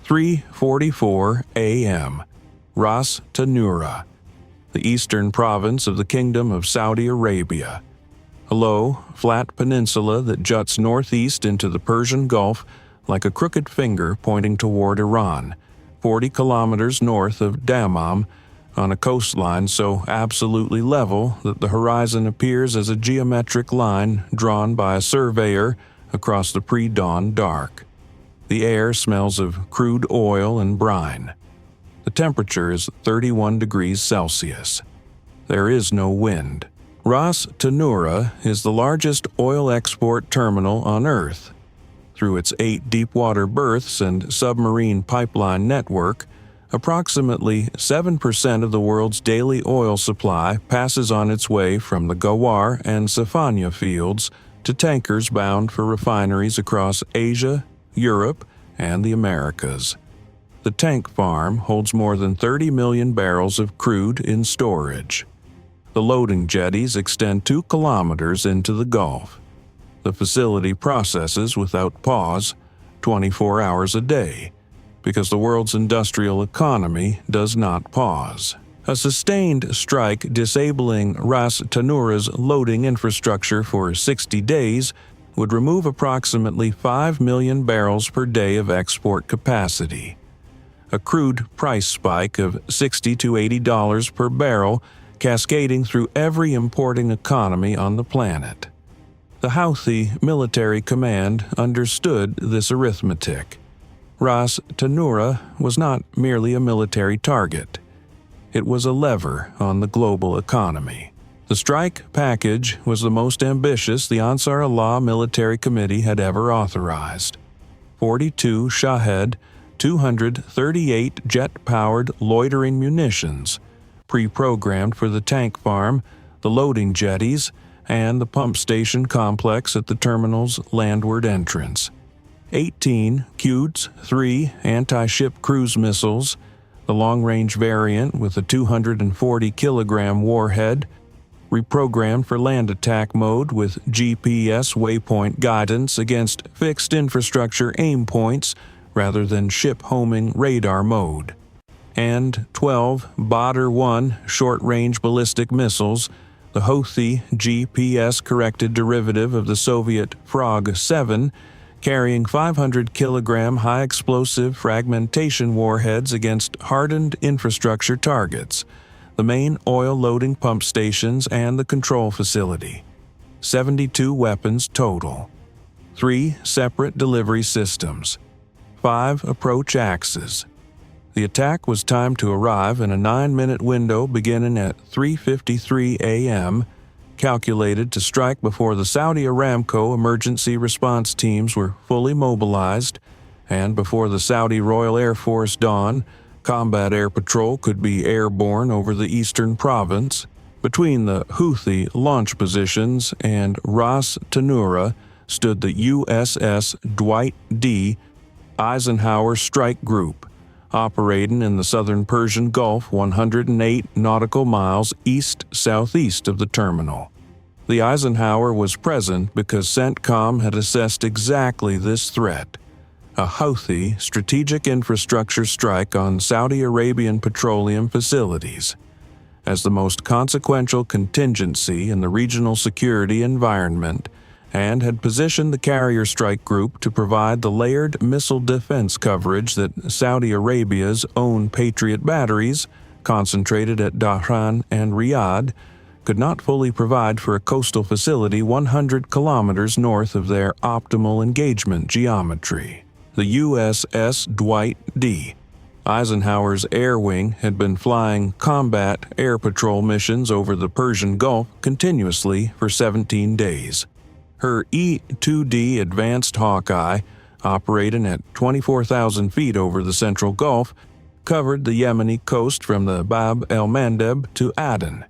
3:44 a.m. Ras Tanura, the eastern province of the Kingdom of Saudi Arabia. A low, flat peninsula that juts northeast into the Persian Gulf like a crooked finger pointing toward Iran, 40 kilometers north of Dammam, on a coastline so absolutely level that the horizon appears as a geometric line drawn by a surveyor across the pre-dawn dark. The air smells of crude oil and brine. The temperature is 31 degrees Celsius. There is no wind. Ras Tanura is the largest oil export terminal on Earth. Through its 8 deepwater berths and submarine pipeline network, approximately 7% of the world's daily oil supply passes on its way from the Ghawar and Safanya fields to tankers bound for refineries across Asia, Europe, and the Americas. The tank farm holds more than 30 million barrels of crude in storage. The loading jetties extend 2 kilometers into the Gulf. The facility processes without pause, 24 hours a day, because the world's industrial economy does not pause. A sustained strike disabling Ras Tanura's loading infrastructure for 60 days would remove approximately 5 million barrels per day of export capacity. A crude price spike of $60 to $80 per barrel cascading through every importing economy on the planet. The Houthi military command understood this arithmetic. Ras Tanura was not merely a military target. It was a lever on the global economy. The strike package was the most ambitious the Ansar Allah Military Committee had ever authorized. 42 Shahed, 238 jet-powered loitering munitions, pre-programmed for the tank farm, the loading jetties, and the pump station complex at the terminal's landward entrance. 18 Quds-3 anti-ship cruise missiles, the long-range variant with a 240-kilogram warhead, reprogrammed for land attack mode with GPS waypoint guidance against fixed infrastructure aim points rather than ship-homing radar mode. And 12 Badr-1 short-range ballistic missiles, the Houthi GPS-corrected derivative of the Soviet Frog-7, carrying 500-kilogram high-explosive fragmentation warheads against hardened infrastructure targets, the main oil-loading pump stations and the control facility. 72 weapons total. 3 separate delivery systems. 5 approach axes. The attack was timed to arrive in a 9-minute window beginning at 3:53 a.m., calculated to strike before the Saudi Aramco emergency response teams were fully mobilized, and before the Saudi Royal Air Force Dawn Combat Air Patrol could be airborne over the eastern province. Between the Houthi launch positions and Ras Tanura stood the USS Dwight D. Eisenhower Strike Group, operating in the southern Persian Gulf 108 nautical miles east-southeast of the terminal. The Eisenhower was present because CENTCOM had assessed exactly this threat: a Houthi strategic infrastructure strike on Saudi Arabian petroleum facilities. As the most consequential contingency in the regional security environment, and had positioned the carrier strike group to provide the layered missile defense coverage that Saudi Arabia's own Patriot batteries, concentrated at Dhahran and Riyadh, could not fully provide for a coastal facility 100 kilometers north of their optimal engagement geometry. The USS Dwight D. Eisenhower's air wing had been flying combat air patrol missions over the Persian Gulf continuously for 17 days. Her E-2D Advanced Hawkeye, operating at 24,000 feet over the central Gulf, covered the Yemeni coast from the Bab el-Mandeb to Aden.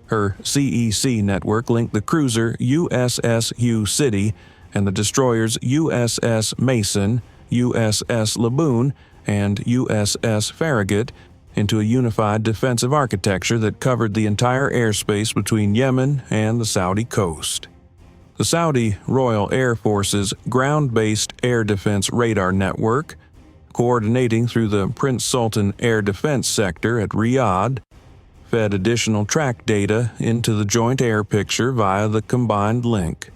Her CEC network linked the cruiser USS Hugh City and the destroyers USS Mason, USS Laboon, and USS Farragut into a unified defensive architecture that covered the entire airspace between Yemen and the Saudi coast. The Saudi Royal Air Force's ground-based air defense radar network, coordinating through the Prince Sultan Air Defense Sector at Riyadh, fed additional track data into the joint air picture via the combined link.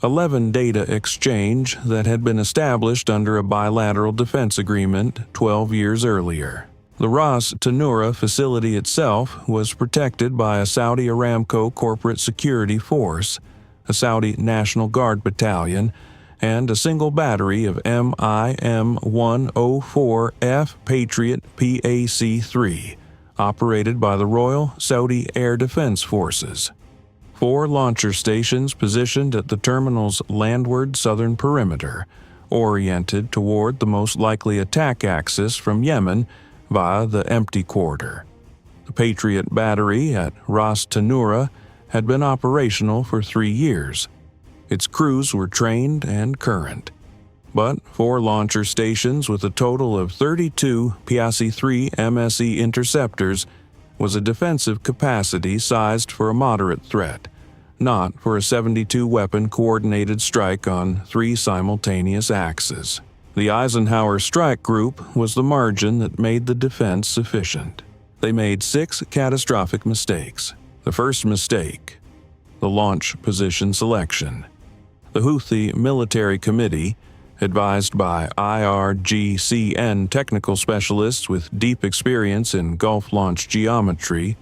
11 data exchange that had been established under a bilateral defense agreement 12 years earlier. The Ras Tanura facility itself was protected by a Saudi Aramco corporate security force, a Saudi National Guard battalion, and a single battery of A-18F Patriot PAC-3, operated by the Royal Saudi Air Defense Forces. 4 launcher stations positioned at the terminal's landward southern perimeter, oriented toward the most likely attack axis from Yemen via the empty quarter. The Patriot battery at Ras Tanura had been operational for 3 years. Its crews were trained and current. But 4 launcher stations with a total of 32 PAC-3 MSE interceptors was a defensive capacity sized for a moderate threat, not for a 72-weapon coordinated strike on 3 simultaneous axes. The Eisenhower strike group was the margin that made the defense sufficient. They made 6 catastrophic mistakes. The first mistake: the launch position selection. The Houthi Military Committee, advised by AARGM technical specialists with deep experience in Gulf launch geometry,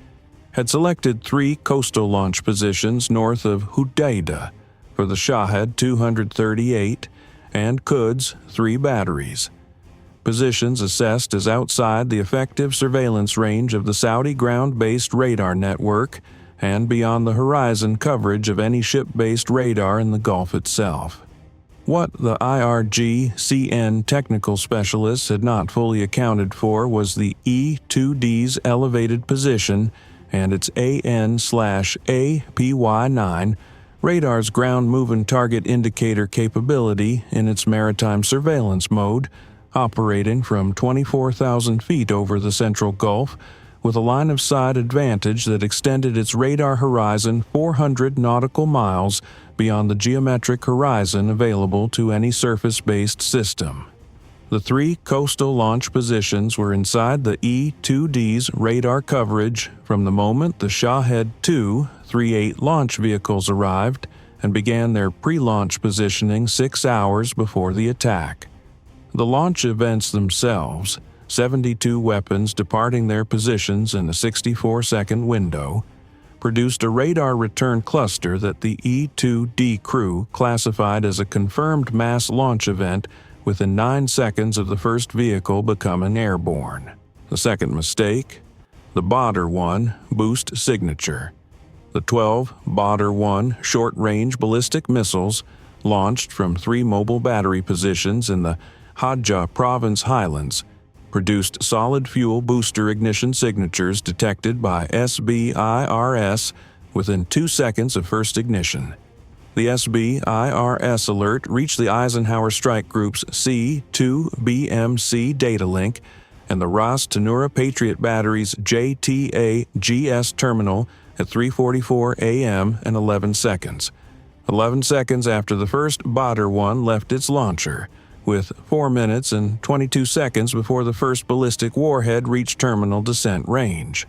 had selected 3 coastal launch positions north of Hodeidah for the Shahed 238 and Quds 3 batteries, positions assessed as outside the effective surveillance range of the Saudi ground-based radar network and beyond the horizon coverage of any ship-based radar in the Gulf itself. What the AARGM technical specialists had not fully accounted for was the E-2D's elevated position and its AN/APY-9 radar's ground moving target indicator capability in its maritime surveillance mode, operating from 24,000 feet over the central Gulf with a line-of-sight advantage that extended its radar horizon 400 nautical miles beyond the geometric horizon available to any surface-based system. The 3 coastal launch positions were inside the E-2D's radar coverage from the moment the Shahed 238 launch vehicles arrived and began their pre-launch positioning 6 hours before the attack. The launch events themselves, 72 weapons departing their positions in a 64-second window, produced a radar return cluster that the E-2D crew classified as a confirmed mass launch event within 9 seconds of the first vehicle becoming airborne. The second mistake: the Badr-1 boost signature. The 12 Badr-1 short-range ballistic missiles, launched from 3 mobile battery positions in the Hadja Province Highlands, produced solid fuel booster ignition signatures detected by SBIRS within 2 seconds of first ignition. The SBIRS alert reached the Eisenhower Strike Group's C2BMC data link and the Ras Tanura Patriot Battery's JTAGS terminal at 3:44 a.m. and 11 seconds. 11 seconds after the first Badr-1 left its launcher, with 4 minutes and 22 seconds before the first ballistic warhead reached terminal descent range.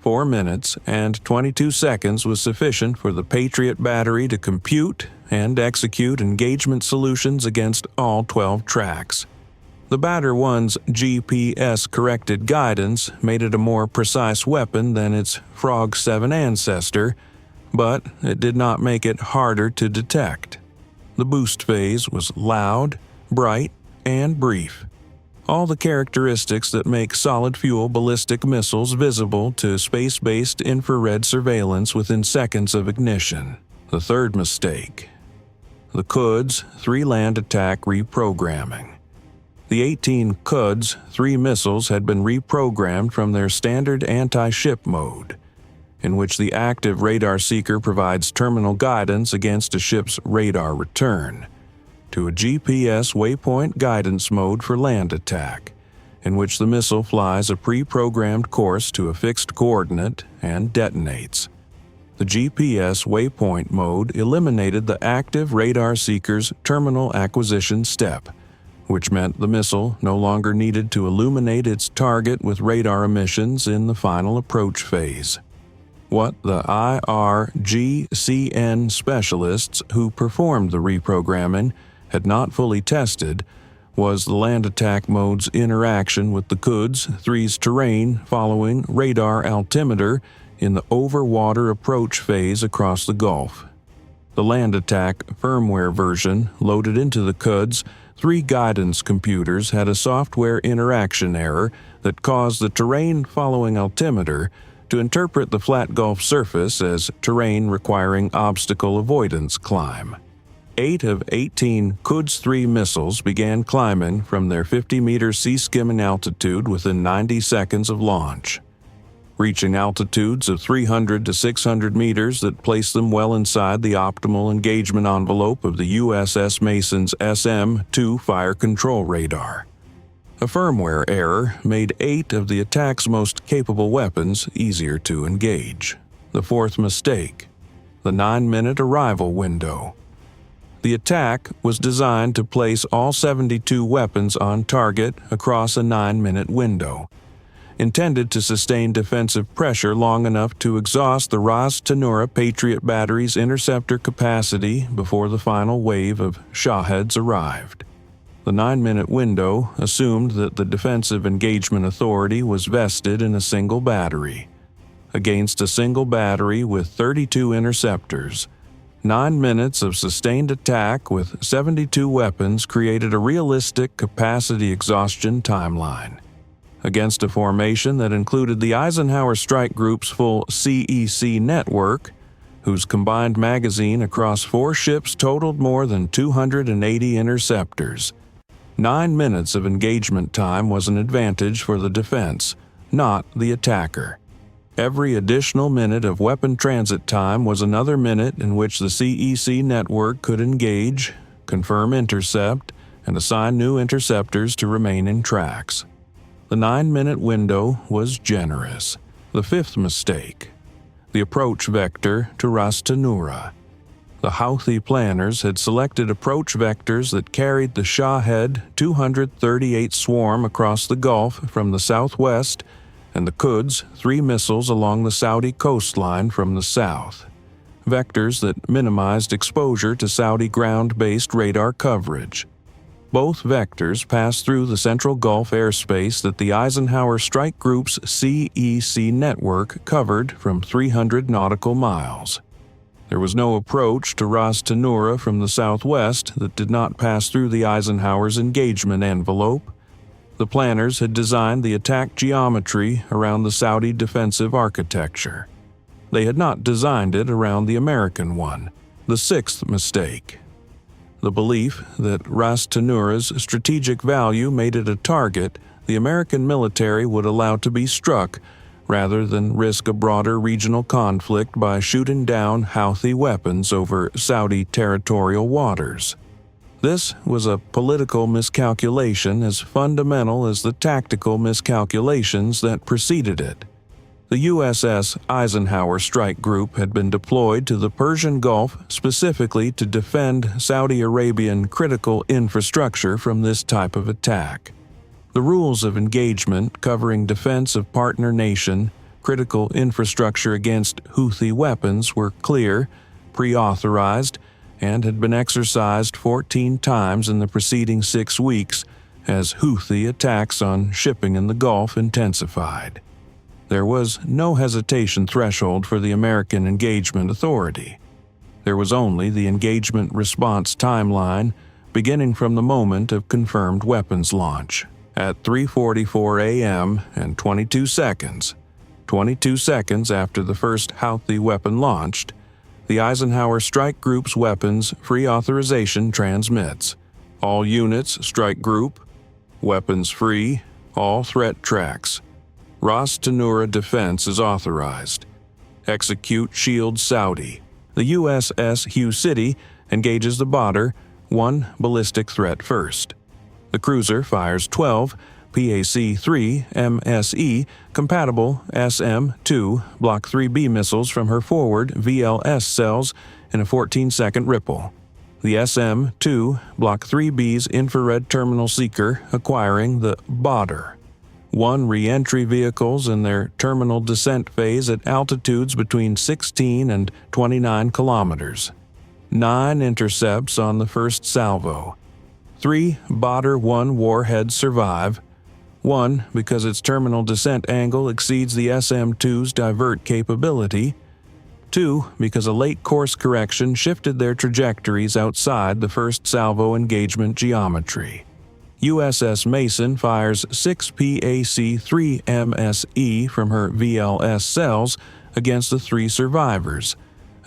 4 minutes and 22 seconds was sufficient for the Patriot battery to compute and execute engagement solutions against all 12 tracks. The Badr-1's GPS-corrected guidance made it a more precise weapon than its Frog 7 ancestor, but it did not make it harder to detect. The boost phase was loud, bright, and brief. All the characteristics that make solid-fuel ballistic missiles visible to space-based infrared surveillance within seconds of ignition. The third mistake: the Quds 3 land attack reprogramming. The 18 Quds 3 missiles had been reprogrammed from their standard anti-ship mode, in which the active radar seeker provides terminal guidance against a ship's radar return, to a GPS waypoint guidance mode for land attack, in which the missile flies a pre-programmed course to a fixed coordinate and detonates. The GPS waypoint mode eliminated the active radar seeker's terminal acquisition step, which meant the missile no longer needed to illuminate its target with radar emissions in the final approach phase. What the AARGM specialists who performed the reprogramming had not fully tested was the land attack mode's interaction with the Quds 3's terrain following radar altimeter in the over-water approach phase across the Gulf. The land attack firmware version loaded into the Quds 3 guidance computers had a software interaction error that caused the terrain following altimeter to interpret the flat Gulf surface as terrain requiring obstacle avoidance climb. 8 of 18 Quds 3 missiles began climbing from their 50-meter sea skimming altitude within 90 seconds of launch, reaching altitudes of 300 to 600 meters that placed them well inside the optimal engagement envelope of the USS Mason's SM-2 fire control radar. A firmware error made 8 of the attack's most capable weapons easier to engage. The fourth mistake, the 9-minute arrival window. The attack was designed to place all 72 weapons on target across a 9-minute window, intended to sustain defensive pressure long enough to exhaust the Ras Tanura Patriot battery's interceptor capacity before the final wave of Shaheds arrived. The 9-minute window assumed that the Defensive Engagement Authority was vested in a single battery. Against a single battery with 32 interceptors, 9 minutes of sustained attack with 72 weapons created a realistic capacity exhaustion timeline. Against a formation that included the Eisenhower Strike Group's full CEC network, whose combined magazine across 4 ships totaled more than 280 interceptors, 9 minutes of engagement time was an advantage for the defense, not the attacker. Every additional minute of weapon transit time was another minute in which the CEC network could engage, confirm intercept, and assign new interceptors to remaining tracks. The 9-minute window was generous. The fifth mistake, the approach vector to Ras Tanura. The Houthi planners had selected approach vectors that carried the Shahed 238 swarm across the Gulf from the southwest and the Quds 3 missiles along the Saudi coastline from the south. Vectors that minimized exposure to Saudi ground-based radar coverage. Both vectors passed through the Central Gulf airspace that the Eisenhower Strike Group's CEC network covered from 300 nautical miles. There was no approach to Ras Tanura from the southwest that did not pass through the Eisenhower's engagement envelope. The planners had designed the attack geometry around the Saudi defensive architecture. They had not designed it around the American one. The sixth mistake, the belief that Ras Tanura's strategic value made it a target the American military would allow to be struck rather than risk a broader regional conflict by shooting down Houthi weapons over Saudi territorial waters. This was a political miscalculation as fundamental as the tactical miscalculations that preceded it. The USS Eisenhower Strike Group had been deployed to the Persian Gulf specifically to defend Saudi Arabian critical infrastructure from this type of attack. The rules of engagement covering defense of partner nation, critical infrastructure against Houthi weapons were clear, pre-authorized, and had been exercised 14 times in the preceding 6 weeks as Houthi attacks on shipping in the Gulf intensified. There was no hesitation threshold for the American Engagement Authority. There was only the engagement response timeline, beginning from the moment of confirmed weapons launch. At 3:44 a.m. and 22 seconds after the first Houthi weapon launched, the Eisenhower Strike Group's weapons free authorization transmits. All units, Strike Group. Weapons free. All threat tracks. Ras Tanura defense is authorized. Execute Shield Saudi. The USS Houthi engages the botter, 1 ballistic threat first. The cruiser fires 12 PAC-3 MSE compatible SM-2 Block 3B missiles from her forward VLS cells in a 14-second ripple. The SM-2 Block 3B's infrared terminal seeker acquiring the Badr. 1 re-entry vehicles in their terminal descent phase at altitudes between 16 and 29 kilometers. 9 intercepts on the first salvo. 3 Badr 1 warheads survive. 1 because its terminal descent angle exceeds the SM-2's divert capability. 2 because a late course correction shifted their trajectories outside the first salvo engagement geometry. USS Mason fires 6 PAC-3MSE from her VLS cells against the 3 survivors,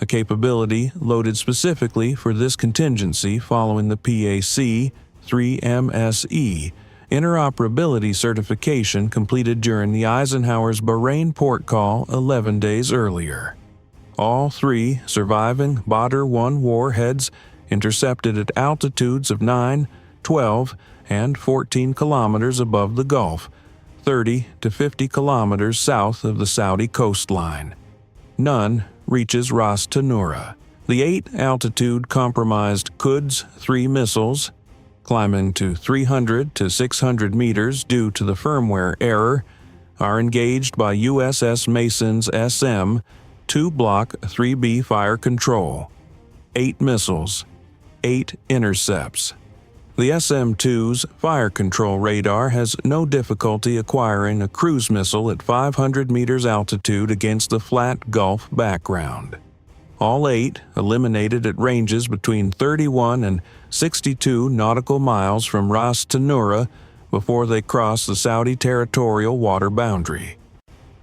a capability loaded specifically for this contingency following the PAC-3MSE interoperability certification completed during the Eisenhower's Bahrain port call 11 days earlier. All 3 surviving Badr 1 warheads intercepted at altitudes of 9, 12, and 14 kilometers above the Gulf, 30 to 50 kilometers south of the Saudi coastline. None reaches Ras Tanura. The 8 altitude-compromised Quds 3 missiles, climbing to 300 to 600 meters due to the firmware error, are engaged by USS Mason's SM-2 Block 3B fire control. 8 missiles, 8 intercepts. The SM-2's fire control radar has no difficulty acquiring a cruise missile at 500 meters altitude against the flat Gulf background. All 8 eliminated at ranges between 31 and 62 nautical miles from Ras Tanura before they cross the Saudi territorial water boundary.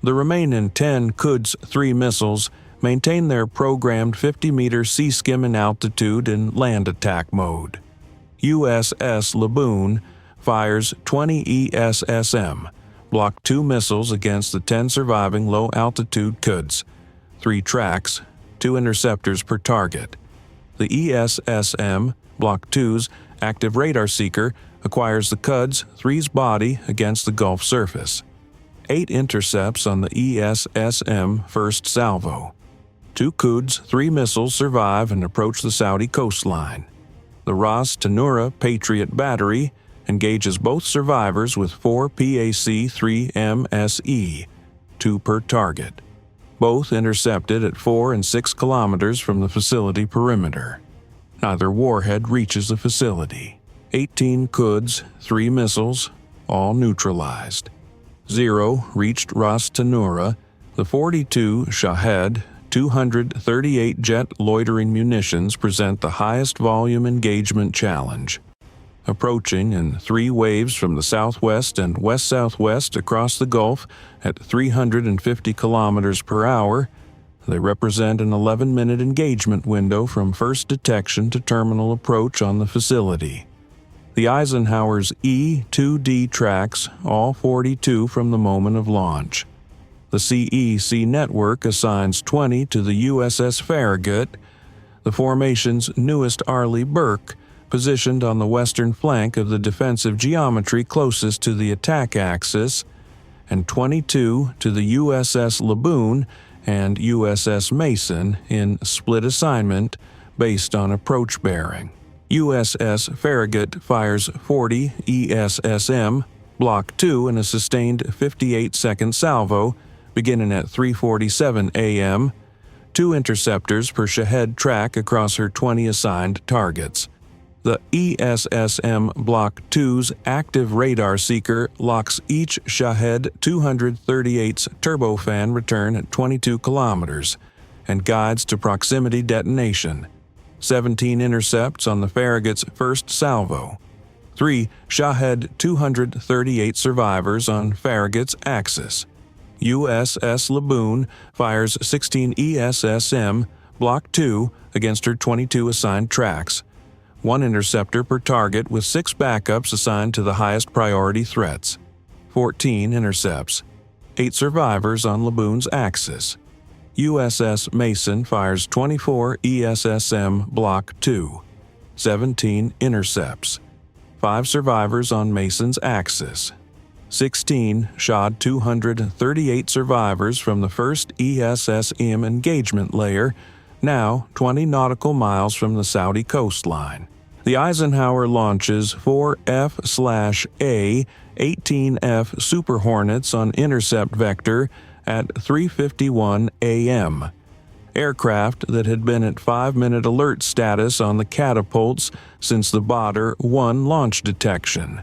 The remaining 10 Quds 3 missiles maintain their programmed 50-meter sea skimming altitude in land attack mode. USS Laboon fires 20 ESSM Block 2 missiles against the 10 surviving low-altitude Quds, 3 tracks, 2 interceptors per target. The ESSM Block 2's active radar seeker acquires the Quds 3's body against the Gulf surface. 8 intercepts on the ESSM first salvo. 2 Quds 3 missiles survive and approach the Saudi coastline. The Ras Tanura Patriot battery engages both survivors with 4 PAC-3MSE, 2 per target. Both intercepted at 4 and 6 kilometers from the facility perimeter. Neither warhead reaches the facility. 18 Quds 3 missiles, all neutralized. 0 reached Ras Tanura. The 42 Shahed 238 jet loitering munitions present the highest volume engagement challenge. Approaching in 3 waves from the southwest and west-southwest across the Gulf at 350 kilometers per hour, they represent an 11-minute engagement window from first detection to terminal approach on the facility. The Eisenhower's E-2D tracks all 42 from the moment of launch. The CEC network assigns 20 to the USS Farragut, the formation's newest Arleigh Burke, positioned on the western flank of the defensive geometry closest to the attack axis, and 22 to the USS Laboon and USS Mason in split assignment based on approach bearing. USS Farragut fires 40 ESSM, Block 2 in a sustained 58-second salvo, beginning at 3:47 a.m., 2 interceptors per Shahed track across her 20 assigned targets. The ESSM Block 2's active radar seeker locks each Shahed 238's turbofan return at 22 kilometers and guides to proximity detonation. 17 intercepts on the Farragut's first salvo. 3 Shahed 238 survivors on Farragut's axis. USS Laboon fires 16 ESSM Block 2 against her 22 assigned tracks. 1 interceptor per target with 6 backups assigned to the highest priority threats. 14 intercepts. 8 survivors on Laboon's axis. USS Mason fires 24 ESSM Block 2. 17 intercepts. 5 survivors on Mason's axis. 16 Shahed 238 survivors from the first ESSM engagement layer now 20 nautical miles from the Saudi coastline. The Eisenhower launches 4 F/A-18F Super Hornets on intercept vector at 3:51 a.m. Aircraft that had been at 5-minute alert status on the catapults since the Badr 1 launch detection.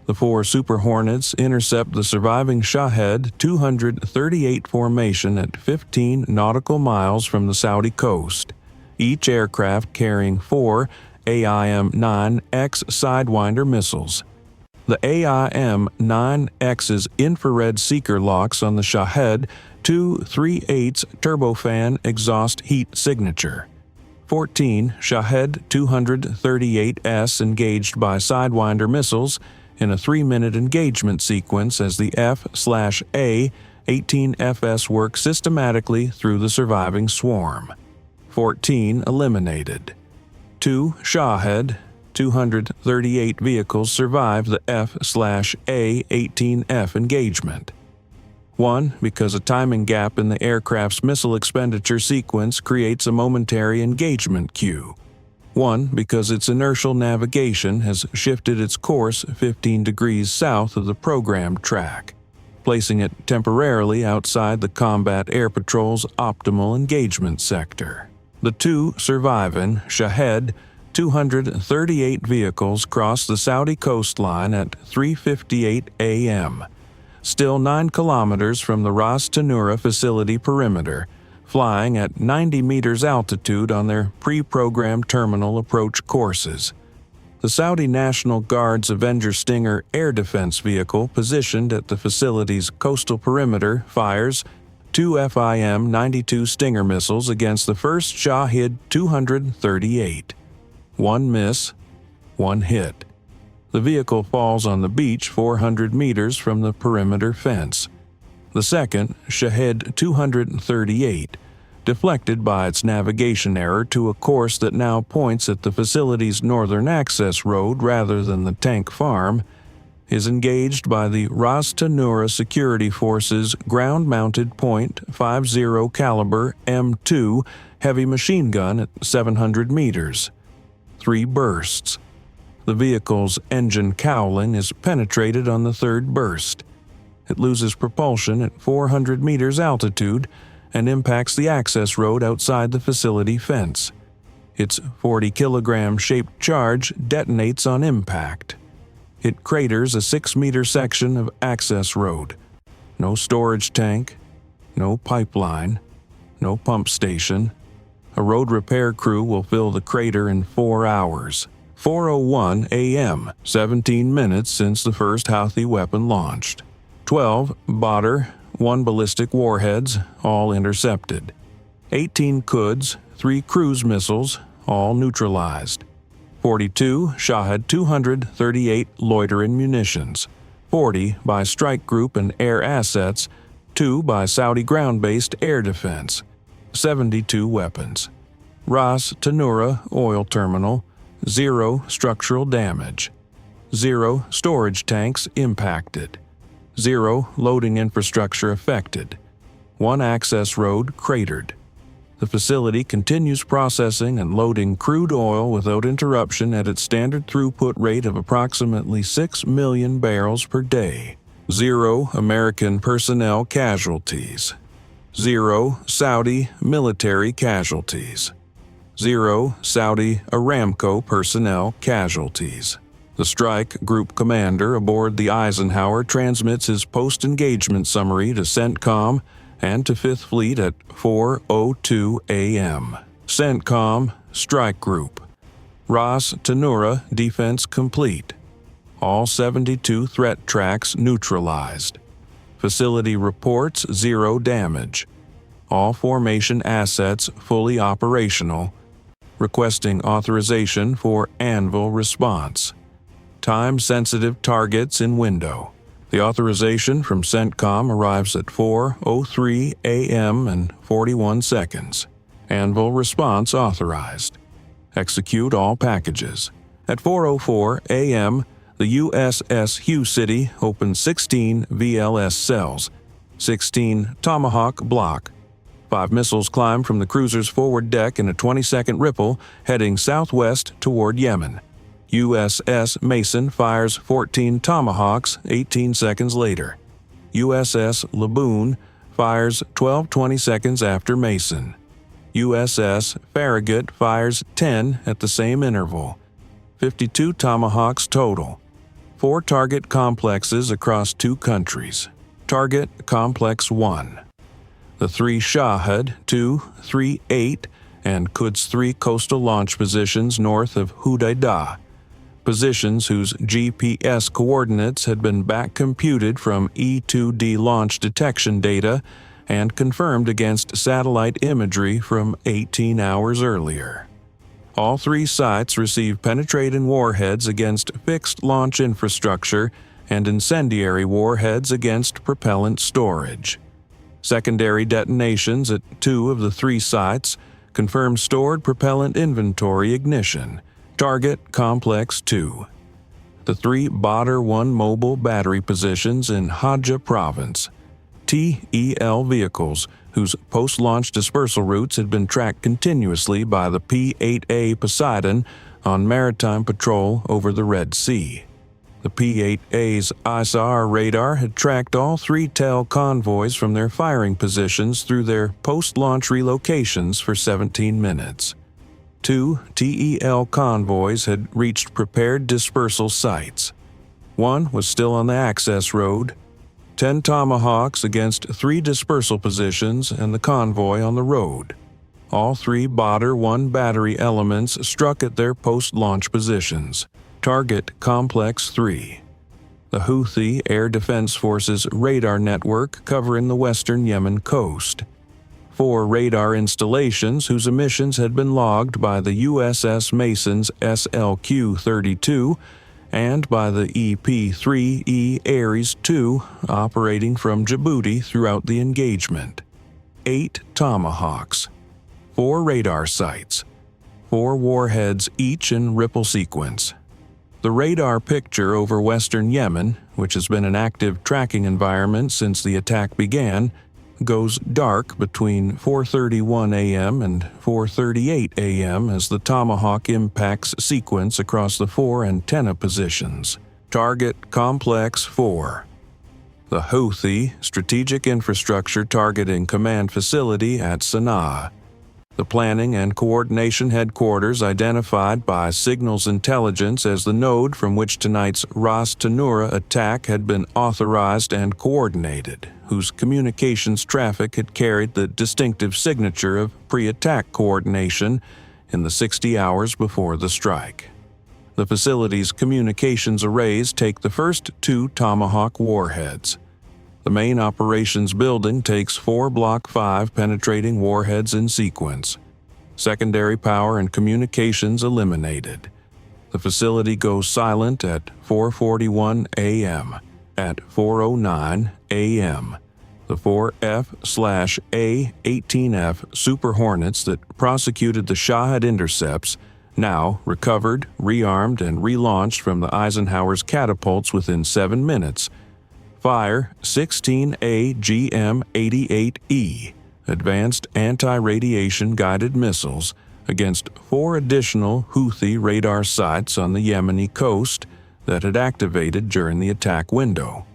The 4 Super Hornets intercept the surviving Shahed 238 formation at 15 nautical miles from the Saudi coast, each aircraft carrying 4 AIM-9X Sidewinder missiles. The AIM-9X's infrared seeker locks on the Shahed 238's turbofan exhaust heat signature. 14 Shahed 238S engaged by Sidewinder missiles in a 3-minute engagement sequence as the F/A-18FS work systematically through the surviving swarm. 14 eliminated. 2 Shahed 238 vehicles survive the F/A-18F engagement. 1 because a timing gap in the aircraft's missile expenditure sequence creates a momentary engagement queue. 1 because its inertial navigation has shifted its course 15 degrees south of the programmed track, placing it temporarily outside the Combat Air Patrol's optimal engagement sector. The 2 surviving Shahed 238 vehicles cross the Saudi coastline at 3:58 a.m., still 9 kilometers from the Ras Tanura facility perimeter, flying at 90 meters altitude on their pre-programmed terminal approach courses. The Saudi National Guard's Avenger Stinger air defense vehicle positioned at the facility's coastal perimeter fires 2 FIM-92 Stinger missiles against the first Shahed 238. 1 miss, 1 hit. The vehicle falls on the beach 400 meters from the perimeter fence. The second, Shahed 238, deflected by its navigation error to a course that now points at the facility's northern access road rather than the tank farm, is engaged by the Ras Tanura Security Force's ground-mounted .50 caliber M2 heavy machine gun at 700 meters. 3 bursts. The vehicle's engine cowling is penetrated on the 3rd burst. It loses propulsion at 400 meters altitude and impacts the access road outside the facility fence. Its 40-kilogram shaped charge detonates on impact. It craters a 6-meter section of access road. No storage tank, no pipeline, no pump station. A road repair crew will fill the crater in 4 hours. 4:01 a.m., 17 minutes since the first Houthi weapon launched. 12 Badr 1 ballistic warheads, all intercepted. 18 Quds, 3 cruise missiles, all neutralized. 42 Shahed 238 loitering munitions, 40 by strike group and air assets, 2 by Saudi ground-based air defense, 72 weapons. Ras Tanura oil terminal, 0 structural damage. 0 storage tanks impacted. 0 loading infrastructure affected. 1 access road cratered. The facility continues processing and loading crude oil without interruption at its standard throughput rate of approximately 6 million barrels per day. 0 American personnel casualties. 0 Saudi military casualties. 0 Saudi Aramco personnel casualties. The strike group commander aboard the Eisenhower transmits his post-engagement summary to CENTCOM and to 5th Fleet at 4:02 a.m. CENTCOM Strike Group. Ras Tanura defense complete. All 72 threat tracks neutralized. Facility reports 0 damage. All formation assets fully operational. Requesting authorization for Anvil Response. Time-sensitive targets in window. The authorization from CENTCOM arrives at 4:03 a.m. and 41 seconds. Anvil Response authorized. Execute all packages. At 4:04 a.m., the USS Houthi opens 16 VLS cells, 16 Tomahawk block, 5 missiles climb from the cruiser's forward deck in a 20-second ripple, heading southwest toward Yemen. USS Mason fires 14 Tomahawks 18 seconds later. USS Laboon fires 12-20 seconds after Mason. USS Farragut fires 10 at the same interval. 52 Tomahawks total. 4 target complexes across 2 countries. Target Complex 1. The 3 Shahid 2, 3, 8, and Quds 3 coastal launch positions north of Hudaydah. Positions whose GPS coordinates had been back-computed from E-2D launch detection data and confirmed against satellite imagery from 18 hours earlier. All 3 sites receive penetrating warheads against fixed launch infrastructure and incendiary warheads against propellant storage. Secondary detonations at 2 of the 3 sites confirm stored propellant inventory ignition. Target Complex 2. The 3 Badr 1 mobile battery positions in Hajj province. TEL vehicles, whose post-launch dispersal routes had been tracked continuously by the P-8A Poseidon on maritime patrol over the Red Sea. The P-8A's ISAR radar had tracked all 3 TEL convoys from their firing positions through their post-launch relocations for 17 minutes. 2 TEL convoys had reached prepared dispersal sites. 1 was still on the access road. 10 Tomahawks against 3 dispersal positions and the convoy on the road. All 3 Badr 1 battery elements struck at their post-launch positions. Target Complex 3. The Houthi Air Defense Forces radar network covering the western Yemen coast. 4 radar installations whose emissions had been logged by the USS Mason's SLQ-32 and by the EP-3E Ares II operating from Djibouti throughout the engagement. 8 Tomahawks. 4 radar sites. 4 warheads each in ripple sequence. The radar picture over western Yemen, which has been an active tracking environment since the attack began, goes dark between 4:31 a.m. and 4:38 a.m. as the Tomahawk impacts sequence across the 4 antenna positions. Target Complex 4. The Houthi Strategic Infrastructure Targeting Command Facility at Sana'a. The Planning and Coordination Headquarters identified by Signals Intelligence as the node from which tonight's Ras Tanura attack had been authorized and coordinated, whose communications traffic had carried the distinctive signature of pre-attack coordination in the 60 hours before the strike. The facility's communications arrays take the first 2 Tomahawk warheads. The main operations building takes 4 Block 5 penetrating warheads in sequence. Secondary power and communications eliminated. The facility goes silent at 4:41 a.m. At 4:09 a.m., the 4 F/A-18F Super Hornets that prosecuted the Shahid intercepts, now recovered, rearmed, and relaunched from the Eisenhower's catapults within 7 minutes, fire 16 AARGM-88E, advanced anti-radiation guided missiles, against 4 additional Houthi radar sites on the Yemeni coast that had activated during the attack window.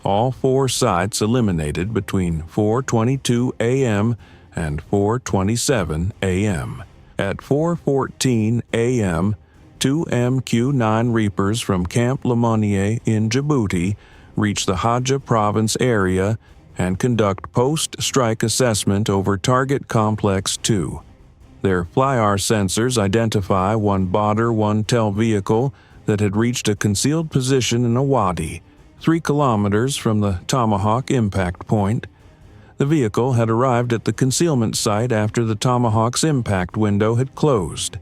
All 4 sites eliminated between 4:22 a.m. and 4:27 a.m. At 4:14 a.m., 2 MQ-9 Reapers from Camp Lemonnier in Djibouti reach the Hajj province area and conduct post-strike assessment over Target Complex 2. Their FLIR sensors identify 1 Badr 1 TEL vehicle that had reached a concealed position in a wadi, 3 kilometers from the Tomahawk impact point. The vehicle had arrived at the concealment site after the Tomahawk's impact window had closed.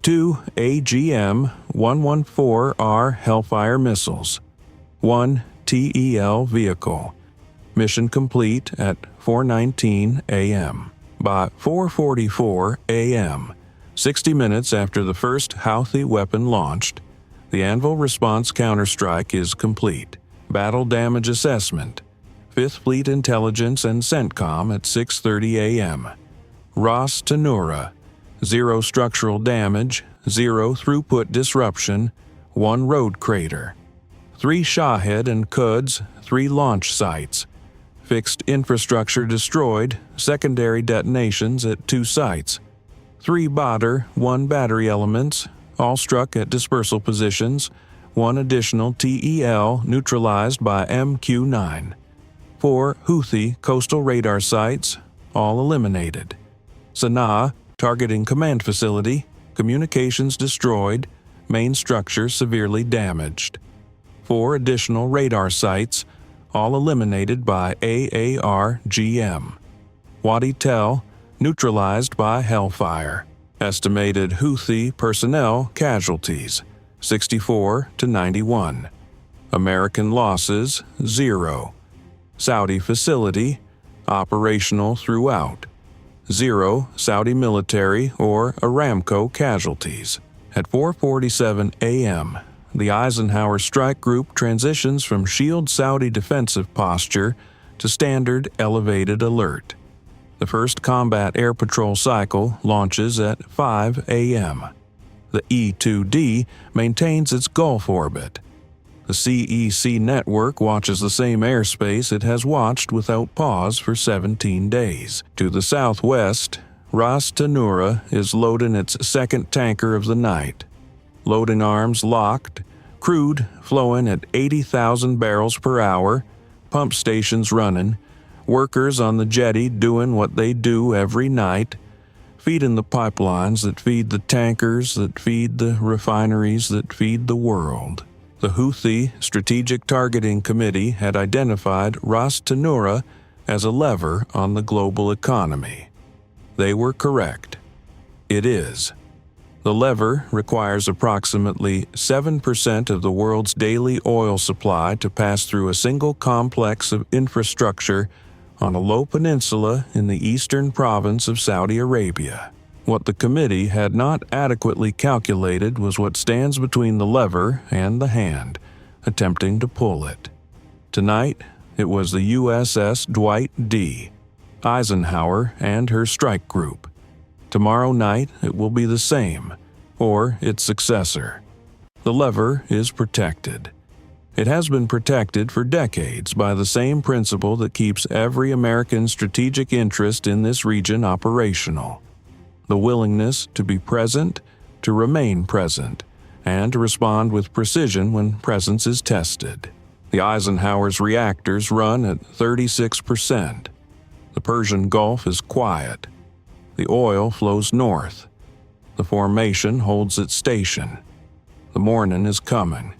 2 AGM-114R Hellfire missiles. 1 TEL vehicle. Mission complete at 4:19 a.m. By 4:44 a.m., 60 minutes after the first Houthi weapon launched, the Anvil Response counterstrike is complete. Battle damage assessment. 5th Fleet Intelligence and CENTCOM at 6:30 a.m. Ras Tanura, 0 structural damage, 0 throughput disruption, 1 road crater. 3 Shahed and Quds, 3 launch sites. Fixed infrastructure destroyed, secondary detonations at 2 sites. 3 Badr, 1 battery elements, all struck at dispersal positions, 1 additional TEL neutralized by MQ-9. 4 Houthi coastal radar sites, all eliminated. Sana'a, targeting command facility, communications destroyed, main structure severely damaged. 4 additional radar sites, all eliminated by AARGM. Wadi Tel, neutralized by Hellfire. Estimated Houthi personnel casualties, 64 to 91. American losses, 0. Saudi facility, operational throughout. 0 Saudi military or Aramco casualties. At 4:47 a.m., the Eisenhower strike group transitions from shield Saudi defensive posture to standard elevated alert. The first combat air patrol cycle launches at 5 a.m. The E-2D maintains its Gulf orbit. The CEC network watches the same airspace it has watched without pause for 17 days. To the southwest, Ras Tanura is loading its second tanker of the night. Loading arms locked, crude flowing at 80,000 barrels per hour, pump stations running, workers on the jetty doing what they do every night, feeding the pipelines that feed the tankers that feed the refineries that feed the world. The Houthi Strategic Targeting Committee had identified Ras Tanura as a lever on the global economy. They were correct. It is. The lever requires approximately 7% of the world's daily oil supply to pass through a single complex of infrastructure on a low peninsula in the eastern province of Saudi Arabia. What the committee had not adequately calculated was what stands between the lever and the hand, attempting to pull it. Tonight, it was the USS Dwight D. Eisenhower and her strike group. Tomorrow night, it will be the same, or its successor. The lever is protected. It has been protected for decades by the same principle that keeps every American strategic interest in this region operational: the willingness to be present, to remain present, and to respond with precision when presence is tested. The Eisenhower's reactors run at 36%. The Persian Gulf is quiet. The oil flows north. The formation holds its station. The morning is coming.